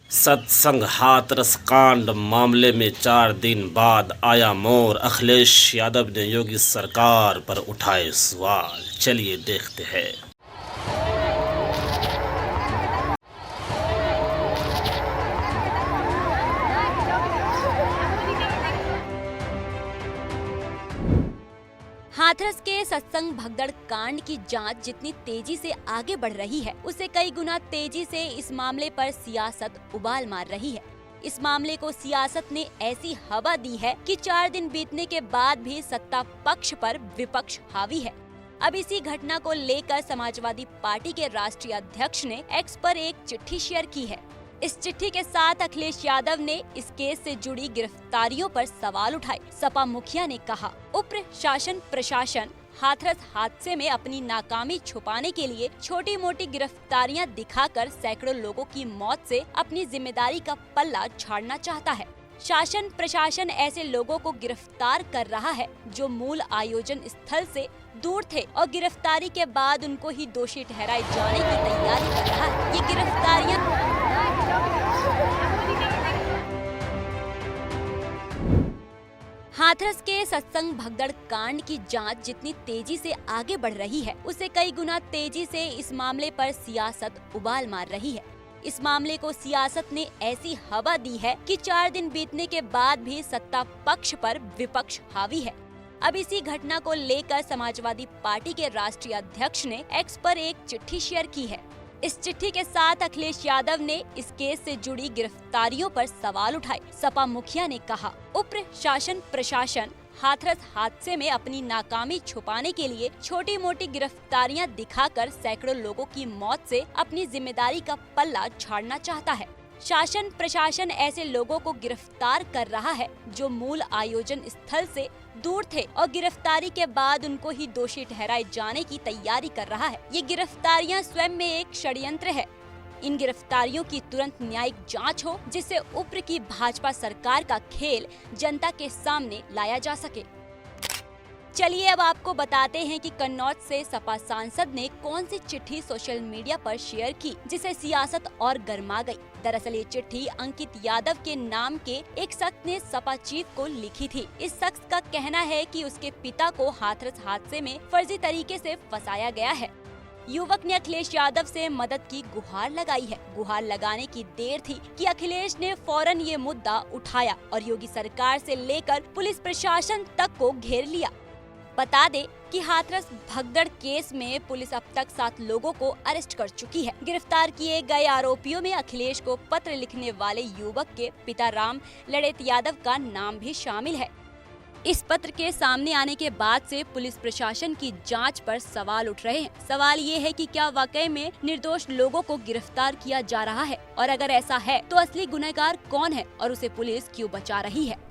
सत्संग हाथरस कांड मामले में 4 दिन बाद आया मोड़। अखिलेश यादव ने योगी सरकार पर उठाए सवाल। चलिए देखते हैं। हाथरस के सत्संग भगदड़ कांड की जांच जितनी तेजी से आगे बढ़ रही है, उससे कई गुना तेजी से इस मामले पर सियासत उबाल मार रही है। इस मामले को सियासत ने ऐसी हवा दी है कि 4 दिन बीतने के बाद भी सत्ता पक्ष पर विपक्ष हावी है। अब इसी घटना को लेकर समाजवादी पार्टी के राष्ट्रीय अध्यक्ष ने एक्स पर एक चिट्ठी शेयर की है। इस चिट्ठी के साथ अखिलेश यादव ने इस केस से जुड़ी गिरफ्तारियों पर सवाल उठाए। सपा मुखिया ने कहा, उप्र शासन प्रशासन हाथरस हादसे में अपनी नाकामी छुपाने के लिए छोटी मोटी गिरफ्तारियां दिखाकर सैकड़ों लोगों की मौत से अपनी जिम्मेदारी का पल्ला झाड़ना चाहता है। शासन प्रशासन ऐसे लोगों को गिरफ्तार कर रहा है जो मूल आयोजन स्थल से दूर थे और गिरफ्तारी के बाद उनको ही दोषी ठहराए जाने की तैयारी कर रहा है। ये गिरफ्तारियां हाथरस के सत्संग भगदड़ कांड की जांच जितनी तेजी से आगे बढ़ रही है, उससे कई गुना तेजी से इस मामले पर सियासत उबाल मार रही है। इस मामले को सियासत ने ऐसी हवा दी है कि 4 दिन बीतने के बाद भी सत्ता पक्ष पर विपक्ष हावी है। अब इसी घटना को लेकर समाजवादी पार्टी के राष्ट्रीय अध्यक्ष ने एक्स पर एक चिट्ठी शेयर की है। इस चिट्ठी के साथ अखिलेश यादव ने इस केस से जुड़ी गिरफ्तारियों पर सवाल उठाए। सपा मुखिया ने कहा, उप्र शासन प्रशासन हाथरस हादसे में अपनी नाकामी छुपाने के लिए छोटी मोटी गिरफ्तारियां दिखाकर सैकड़ों लोगों की मौत से अपनी जिम्मेदारी का पल्ला झाड़ना चाहता है। शासन प्रशासन ऐसे लोगों को गिरफ्तार कर रहा है जो मूल आयोजन स्थल से दूर थे और गिरफ्तारी के बाद उनको ही दोषी ठहराए जाने की तैयारी कर रहा है। ये गिरफ्तारियां स्वयं में एक षड्यंत्र है। इन गिरफ्तारियों की तुरंत न्यायिक जांच हो जिससे उप्र की भाजपा सरकार का खेल जनता के सामने लाया जा सके। चलिए अब आपको बताते हैं कि कन्नौज से सपा सांसद ने कौन सी चिट्ठी सोशल मीडिया पर शेयर की जिसे सियासत और गर्मा गई। दरअसल ये चिट्ठी अंकित यादव के नाम के एक शख्स ने सपा चीफ को लिखी थी। इस शख्स का कहना है कि उसके पिता को हाथरस हादसे में फर्जी तरीके से फंसाया गया है। युवक ने अखिलेश यादव से मदद की गुहार लगाई है। गुहार लगाने की देर थी कि अखिलेश ने फौरन ये मुद्दा उठाया और योगी सरकार से लेकर पुलिस प्रशासन तक को घेर लिया। बता दे कि हाथरस भगदड़ केस में पुलिस अब तक 7 लोगों को अरेस्ट कर चुकी है। गिरफ्तार किए गए आरोपियों में अखिलेश को पत्र लिखने वाले युवक के पिता राम लड़ेत यादव का नाम भी शामिल है। इस पत्र के सामने आने के बाद से पुलिस प्रशासन की जांच पर सवाल उठ रहे हैं। सवाल ये है कि क्या वाकई में निर्दोष लोगों को गिरफ्तार किया जा रहा है और अगर ऐसा है तो असली गुनहगार कौन है और उसे पुलिस क्यों बचा रही है।